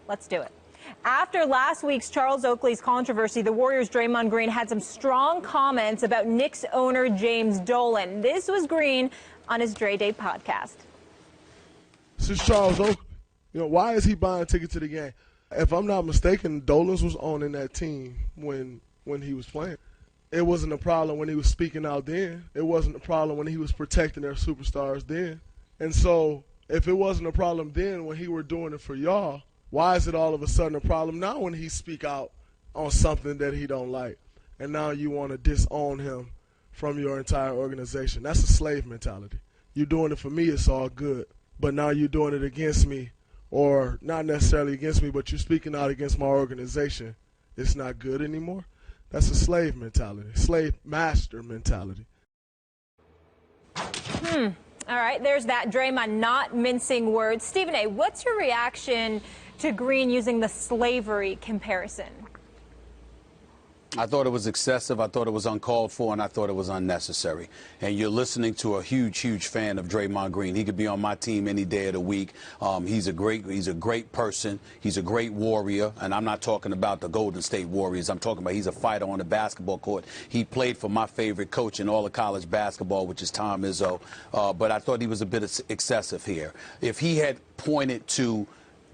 Let's do it. After last week's Charles Oakley's controversy, the Warriors' Draymond Green had some strong comments about Knicks owner James Dolan. This was Green on his Dre Day podcast. This is Charles Oakley. Why is he buying tickets to the game? If I'm not mistaken, Dolan's was owning that team when he was playing. It wasn't a problem when he was speaking out then. It wasn't a problem when he was protecting their superstars then. And so if it wasn't a problem then when he were doing it for y'all, why is it all of a sudden a problem now when he speak out on something that he don't like? And now you want to disown him from your entire organization. That's a slave mentality. You're doing it for me, it's all good. But now you're doing it against me, or not necessarily against me, but you're speaking out against my organization. It's not good anymore. That's a slave mentality, slave master mentality. All right, there's that. Draymond not mincing words. Stephen A., what's your reaction to Green using the slavery comparison? I thought it was excessive, I thought it was uncalled for, and I thought it was unnecessary. And you're listening to a huge, huge fan of Draymond Green. He could be on my team any day of the week. He's a great person. He's a great warrior. And I'm not talking about the Golden State Warriors. I'm talking about he's a fighter on the basketball court. He played for my favorite coach in all of college basketball, which is Tom Izzo. But I thought he was a bit excessive here. If he had pointed to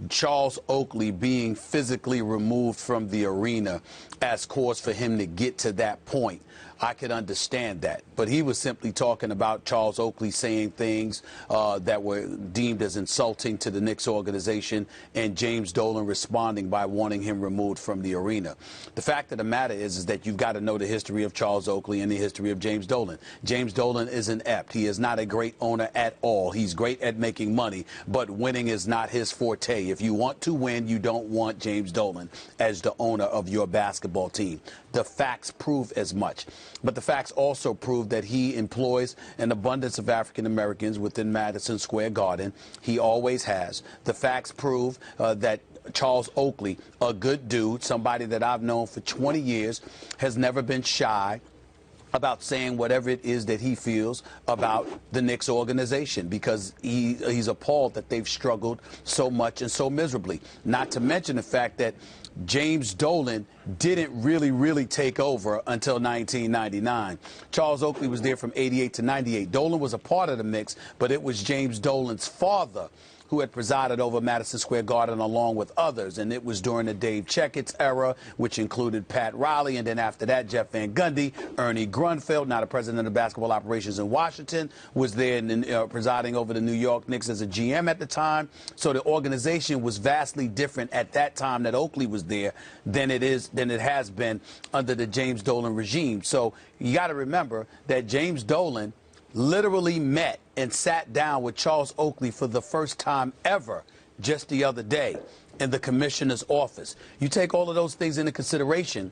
Charles Oakley being physically removed from the arena as cause for him to get to that point, I could understand that. But he was simply talking about Charles Oakley saying things that were deemed as insulting to the Knicks organization, and James Dolan responding by wanting him removed from the arena. The fact of the matter is that you've got to know the history of Charles Oakley and the history of James Dolan. James Dolan is inept. He is not a great owner at all. He's great at making money, but winning is not his forte. If you want to win, you don't want James Dolan as the owner of your basketball team. The facts prove as much. But the facts also prove that he employs an abundance of African Americans within Madison Square Garden. He always has. The facts prove that Charles Oakley, a good dude, somebody that I've known for 20 years, has never been shy about saying whatever it is that he feels about the Knicks organization, because he's appalled that they've struggled so much and so miserably. Not to mention the fact that James Dolan didn't really take over until 1999. Charles Oakley was there from 88 to 98. Dolan was a part of the mix, but it was James Dolan's father who had presided over Madison Square Garden along with others. And it was during the Dave Checkett's era, which included Pat Riley, and then after that, Jeff Van Gundy. Ernie Grunfeld, now the president of basketball operations in Washington, was there and presiding over the New York Knicks as a GM at the time. So the organization was vastly different at that time that Oakley was there than it has been under the James Dolan regime. So you got to remember that James Dolan literally met and sat down with Charles Oakley for the first time ever just the other day in the commissioner's office. You take all of those things into consideration,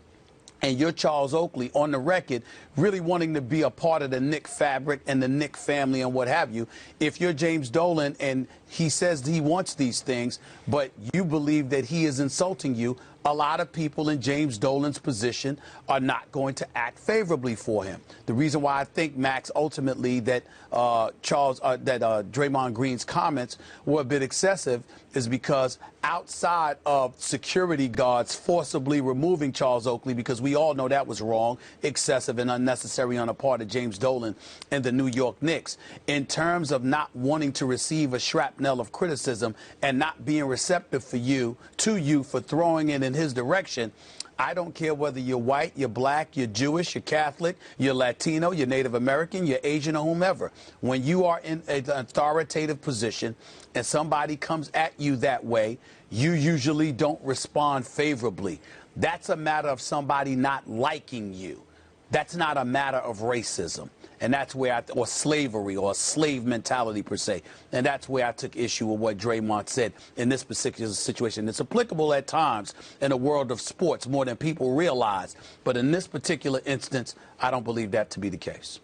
and you're Charles Oakley on the record really wanting to be a part of the Knick fabric and the Knick family and what have you. If you're James Dolan and he says he wants these things, but you believe that he is insulting you, a lot of people in James Dolan's position are not going to act favorably for him. The reason why I think, Max, ultimately that Draymond Green's comments were a bit excessive is because outside of security guards forcibly removing Charles Oakley, because we all know that was wrong, excessive and unnecessary on the part of James Dolan and the New York Knicks, in terms of not wanting to receive a shrapnel of criticism and not being receptive to you for throwing it in his direction. I don't care whether you're white, you're black, you're Jewish, you're Catholic, you're Latino, you're Native American, you're Asian, or whomever. When you are in an authoritative position and somebody comes at you that way, you usually don't respond favorably. That's a matter of somebody not liking you. That's not a matter of racism. And that's where or slavery or slave mentality per se. And that's where I took issue with what Draymond said in this particular situation. It's applicable at times in the world of sports more than people realize. But in this particular instance, I don't believe that to be the case.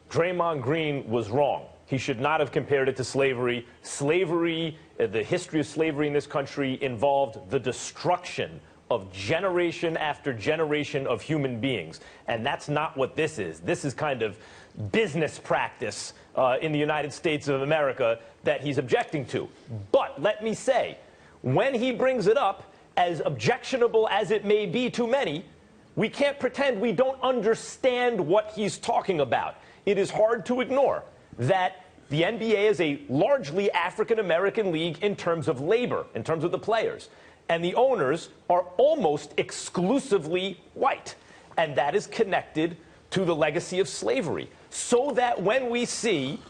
Draymond Green was wrong. He should not have compared it to slavery. Slavery, the history of slavery in this country involved the destruction of generation after generation of human beings. And that's not what this is. This is kind of business practice in the United States of America that he's objecting to. But let me say, when he brings it up, as objectionable as it may be to many, we can't pretend we don't understand what he's talking about. It is hard to ignore that the NBA is a largely African-American league in terms of labor, in terms of the players. And the owners are almost exclusively white. And that is connected to the legacy of slavery. So that when we see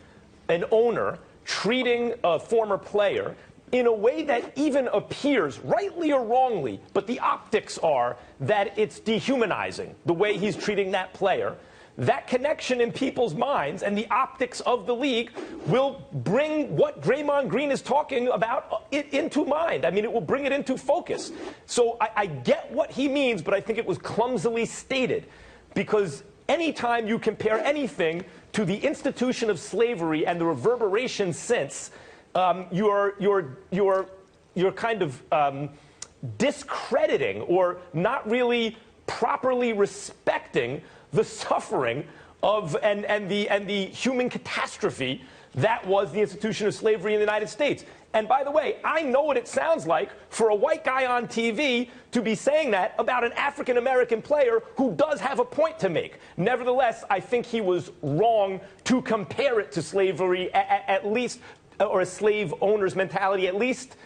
an owner treating a former player in a way that even appears, rightly or wrongly, but the optics are that it's dehumanizing, the way he's treating that player, that connection in people's minds and the optics of the league will bring what Draymond Green is talking about into mind. I mean, it will bring it into focus. So I get what he means, but I think it was clumsily stated, because anytime you compare anything to the institution of slavery and the reverberation since, you're kind of discrediting or not really properly respecting the suffering of and the human catastrophe that was the institution of slavery in the United States. And by the way, I know what it sounds like for a white guy on TV to be saying that about an African-American player who does have a point to make. Nevertheless, I think he was wrong to compare it to slavery, at least, or a slave owner's mentality. At least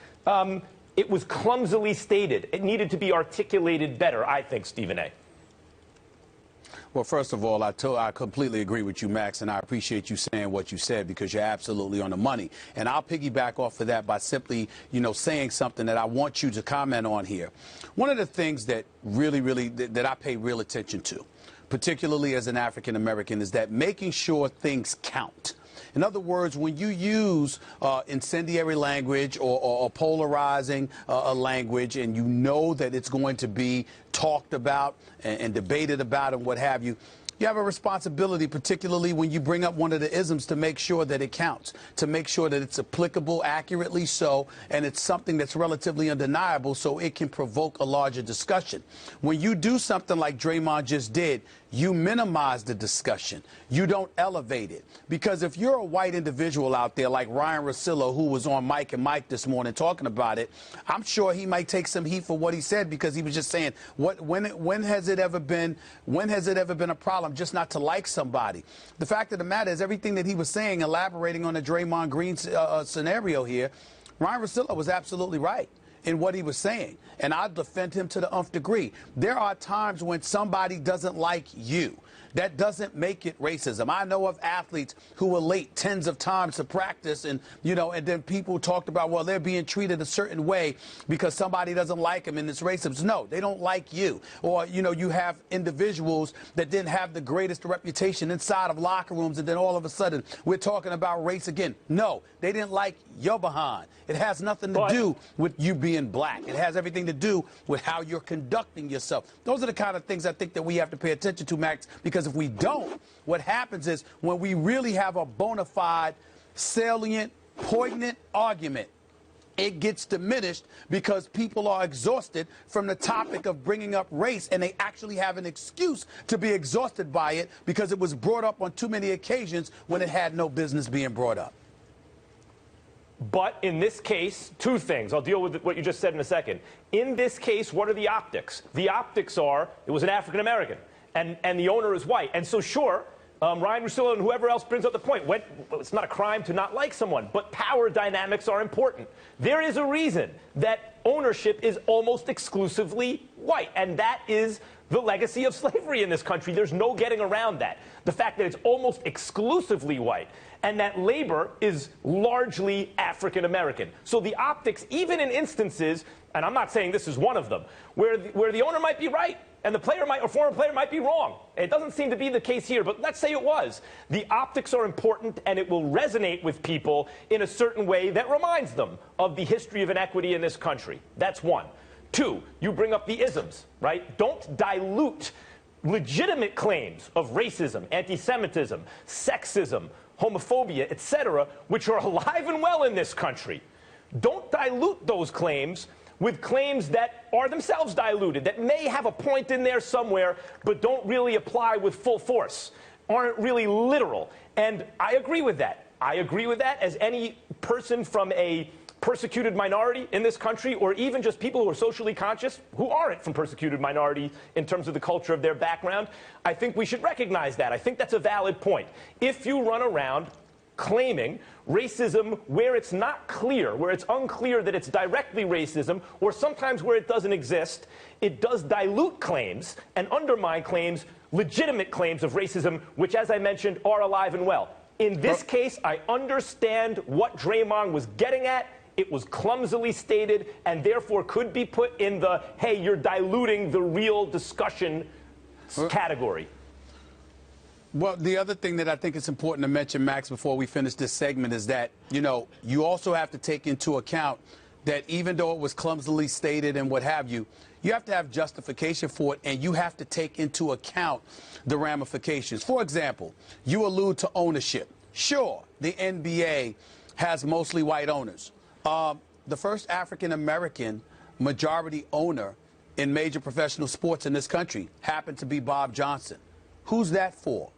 it was clumsily stated. It needed to be articulated better, I think, Stephen A. Well, first of all, I completely agree with you, Max, and I appreciate you saying what you said, because you're absolutely on the money. And I'll piggyback off of that by simply, saying something that I want you to comment on here. One of the things that that I pay real attention to, particularly as an African American, is that making sure things count. In other words, when you use incendiary language or polarizing a language, and you know that it's going to be talked about and debated about and what have you, you have a responsibility, particularly when you bring up one of the isms, to make sure that it counts, to make sure that it's applicable accurately so, and it's something that's relatively undeniable so it can provoke a larger discussion. When you do something like Draymond just did, you minimize the discussion. You don't elevate it. Because if you're a white individual out there like Ryan Russillo, who was on Mike and Mike this morning talking about it, I'm sure he might take some heat for what he said, because he was just saying, when has it ever been a problem just not to like somebody? The fact of the matter is, everything that he was saying, elaborating on the Draymond Green scenario here, Ryan Russillo was absolutely right in what he was saying, and I defend him to the nth degree. There are times when somebody doesn't like you. That doesn't make it racism. I know of athletes who were late tens of times to practice, and and then people talked about, well, they're being treated a certain way because somebody doesn't like them and it's racism. No, they don't like you. Or, you have individuals that didn't have the greatest reputation inside of locker rooms, and then all of a sudden we're talking about race again. No, they didn't like your behind. It has nothing to do with you being black. It has everything to do with how you're conducting yourself. Those are the kind of things I think that we have to pay attention to, Max, because if we don't, what happens is, when we really have a bona fide, salient, poignant argument, it gets diminished because people are exhausted from the topic of bringing up race, and they actually have an excuse to be exhausted by it because it was brought up on too many occasions when it had no business being brought up. But in this case, two things. I'll deal with what you just said in a second. In this case, what are the optics? The optics are, it was an African-American, and the owner is white. And so, sure, Ryan Russillo and whoever else brings up the point, it's not a crime to not like someone, but power dynamics are important. There is a reason that ownership is almost exclusively white, and that is the legacy of slavery in this country. There's no getting around that. The fact that it's almost exclusively white, and that labor is largely African-American. So the optics, even in instances, and I'm not saying this is one of them, where the owner might be right and the player or former player might be wrong. It doesn't seem to be the case here, but let's say it was. The optics are important, and it will resonate with people in a certain way that reminds them of the history of inequity in this country. That's one. Two, you bring up the isms, right? Don't dilute legitimate claims of racism, anti-Semitism, sexism, homophobia, etc., which are alive and well in this country. Don't dilute those claims with claims that are themselves diluted, that may have a point in there somewhere, but don't really apply with full force, aren't really literal. And I agree with that. I agree with that as any person from a persecuted minority in this country, or even just people who are socially conscious who aren't from persecuted minority in terms of the culture of their background, I think we should recognize that. I think that's a valid point. If you run around claiming racism where it's not clear, where it's unclear that it's directly racism, or sometimes where it doesn't exist, it does dilute claims and undermine claims, legitimate claims of racism, which, as I mentioned, are alive and well. In this case, I understand what Draymond was getting at. It was clumsily stated and therefore could be put in the, hey, you're diluting the real discussion category. Well, the other thing that I think is important to mention, Max, before we finish this segment is that, you also have to take into account that even though it was clumsily stated and what have you, you have to have justification for it, and you have to take into account the ramifications. For example, you allude to ownership. Sure, the NBA has mostly white owners. The first African-American majority owner in major professional sports in this country happened to be Bob Johnson. Who's that for?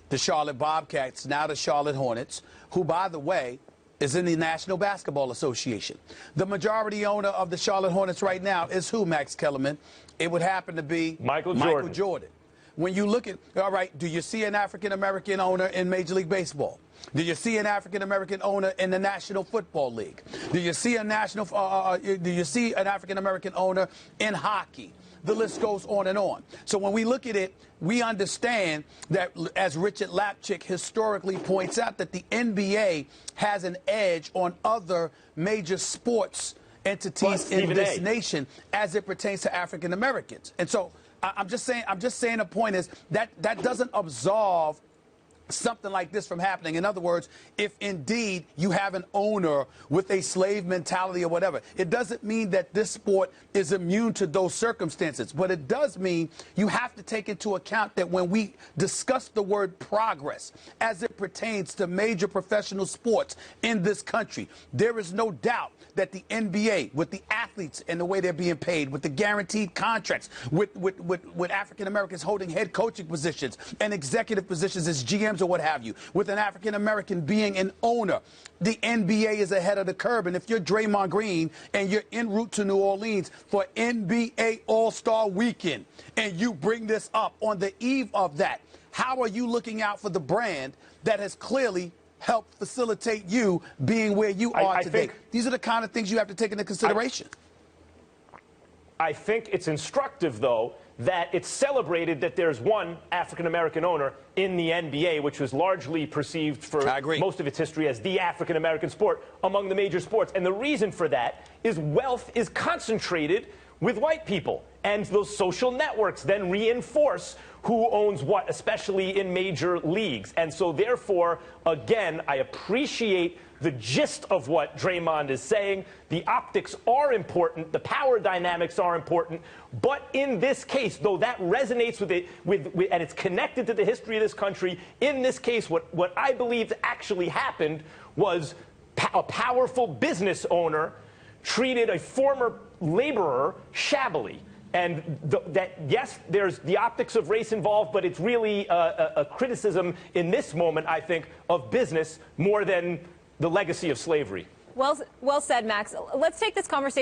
The Charlotte Bobcats, now the Charlotte Hornets, who, by the way, is in the National Basketball Association. The majority owner of the Charlotte Hornets right now is who, Max Kellerman? It would happen to be Michael Jordan. When you look at, all right, do you see an African-American owner in Major League Baseball? Do you see an African-American owner in the National Football League? Do you see an African-American owner in hockey? The list goes on and on. So when we look at it, we understand that, as Richard Lapchick historically points out, that the NBA has an edge on other major sports entities in this nation as it pertains to African Americans. And so I'm just saying the point is that doesn't absolve something like this from happening. In other words, if indeed you have an owner with a slave mentality or whatever, it doesn't mean that this sport is immune to those circumstances. But it does mean you have to take into account that when we discuss the word progress as it pertains to major professional sports in this country, there is no doubt that the NBA, with the athletes and the way they're being paid, with the guaranteed contracts, with African Americans holding head coaching positions and executive positions as GMs or what have you, with an African American being an owner, the NBA is ahead of the curve. And if you're Draymond Green and you're en route to New Orleans for NBA All-Star Weekend and you bring this up on the eve of that, how are you looking out for the brand that has clearly helped facilitate you being where you are today? These are the kind of things you have to take into consideration. I think it's instructive, though, that it's celebrated that there's one African-American owner in the NBA, which was largely perceived for most of its history as the African-American sport among the major sports. And the reason for that is wealth is concentrated with white people. And those social networks then reinforce who owns what, especially in major leagues. And so, therefore, again, I appreciate the gist of what Draymond is saying. The optics are important. The power dynamics are important. But in this case, though that resonates with it, and it's connected to the history of this country, in this case, what I believe actually happened was a powerful business owner treated a former laborer shabbily. And yes, there's the optics of race involved, but it's really a criticism in this moment, I think, of business more than the legacy of slavery. Well said, Max. Let's take this conversation.